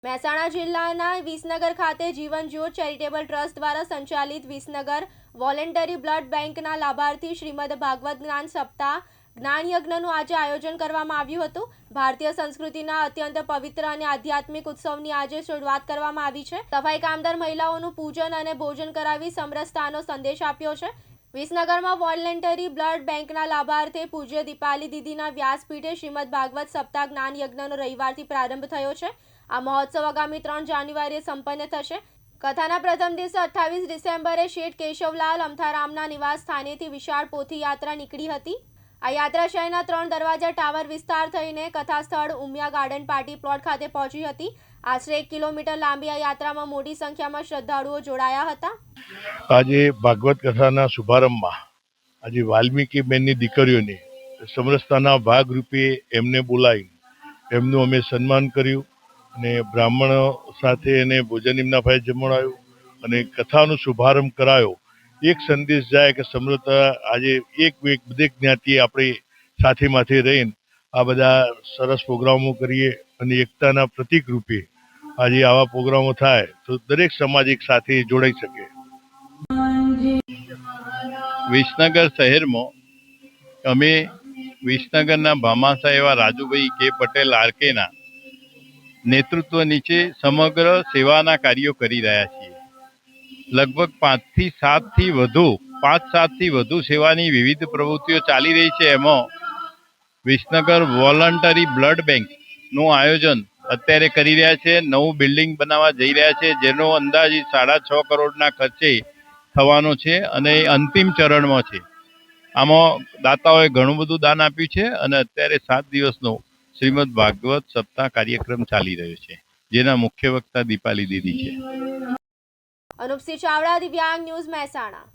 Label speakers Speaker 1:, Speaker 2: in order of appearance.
Speaker 1: મહેસાણા જિલ્લાના વિસનગર ખાતે જીવન જ્યોત ચેરિટેબલ ટ્રસ્ટ દ્વારા સંચાલિત વિસનગર વોલેન્ટરી બ્લડ બેંકના લાભાર્થી શ્રીમદ ભાગવત જ્ઞાન સપ્તાહ જ્ઞાન યજ્ઞનું આજે આયોજન કરવામાં આવ્યું હતું। ભારતીય સંસ્કૃતિના અત્યંત પવિત્ર અને આધ્યાત્મિક ઉત્સવની આજે શરૂઆત કરવામાં આવી છે। સફાઈ કામદાર મહિલાઓનું પૂજન અને ભોજન કરાવી સમરસતાનો સંદેશ આપ્યો છે। વિસનગરમાં વોલેન્ટરી બ્લડ બેંકના લાભાર્થે પૂજ્ય દીપાલી દીદીના વ્યાસપીઠે શ્રીમદ ભાગવત સપ્તાહ જ્ઞાન યજ્ઞનો રવિવારથી પ્રારંભ થયો છે। આ મહોત્સવ આગામી 3 જાન્યુઆરીએ સંપન્ન થશે। કથાના પ્રથમ દિવસે 28 ડિસેમ્બરે શેઠ કેશવલાલ અમથારામના નિવાસ સ્થાનેથી વિશાળ પોથી યાત્રા નીકળી હતી। આ યાત્રા શહેરના 3 દરવાજા ટાવર વિસ્તાર થઈને કથા સ્થળ ઉમિયા ગાર્ડન પાર્ટી પ્લોટ ખાતે પહોંચી હતી। આશરે 1 કિલોમીટર લાંબી આ યાત્રામાં મોટી સંખ્યામાં શ્રદ્ધાળુઓ જોડાયા હતા।
Speaker 2: આજે ભાગવત કથાના શુભારંભમાં આજે વાલ્મીકી બેનની દીકરીઓને સમરસતાના ભાગરૂપે એમને બોલાવી એમનું અમે સન્માન કર્યું અને બ્રાહ્મણો સાથે એને ભોજન એમના ભાઈ જમાડાયું અને કથાનો શુભારંભ કરાયો। એક સંદેશ જાય કે સમરસતા આજે એક બધી જ્ઞાતિ આપણે સાથે માથે રહીને આ બધા સરસ પ્રોગ્રામો કરીએ અને એકતાના પ્રતીક રૂપે આજે આવા પ્રોગ્રામો થાય તો દરેક સમાજ એક સાથે જોડાઈ શકે।
Speaker 3: વિસનગર શહેરમાં અમે વિસનગરના ભામાસા એવા રાજુભાઈ કે પટેલ આરકેના નેતૃત્વ નીચે સમગ્ર સેવાના કાર્યો કરી રહ્યા છીએ। લગભગ 5-7થી વધુ સેવાની વિવિધ પ્રવૃત્તિઓ ચાલી રહી છે। એમાં વિસનગર વોલન્ટરી બ્લડ બેંકનું આયોજન અત્યારે કરી રહ્યા છે। નવું બિલ્ડિંગ બનાવવા જઈ રહ્યા છે જેનો અંદાજિત 6.5 કરોડના ખર્ચે થવાનો છે અને અંતિમ ચરણમાં છે। આમાં દાતાઓએ ઘણું બધું દાન આપ્યું છે અને અત્યારે 7 દિવસનો શ્રીમદ ભાગવત સપ્તાહ કાર્યક્રમ ચાલી રહ્યો છે જેના મુખ્ય વક્તા દીપાલી દીદી છે।
Speaker 1: અનુપસિંહ ચાવડા, દિવ્યાંગ ન્યૂઝ, મહેસાણા।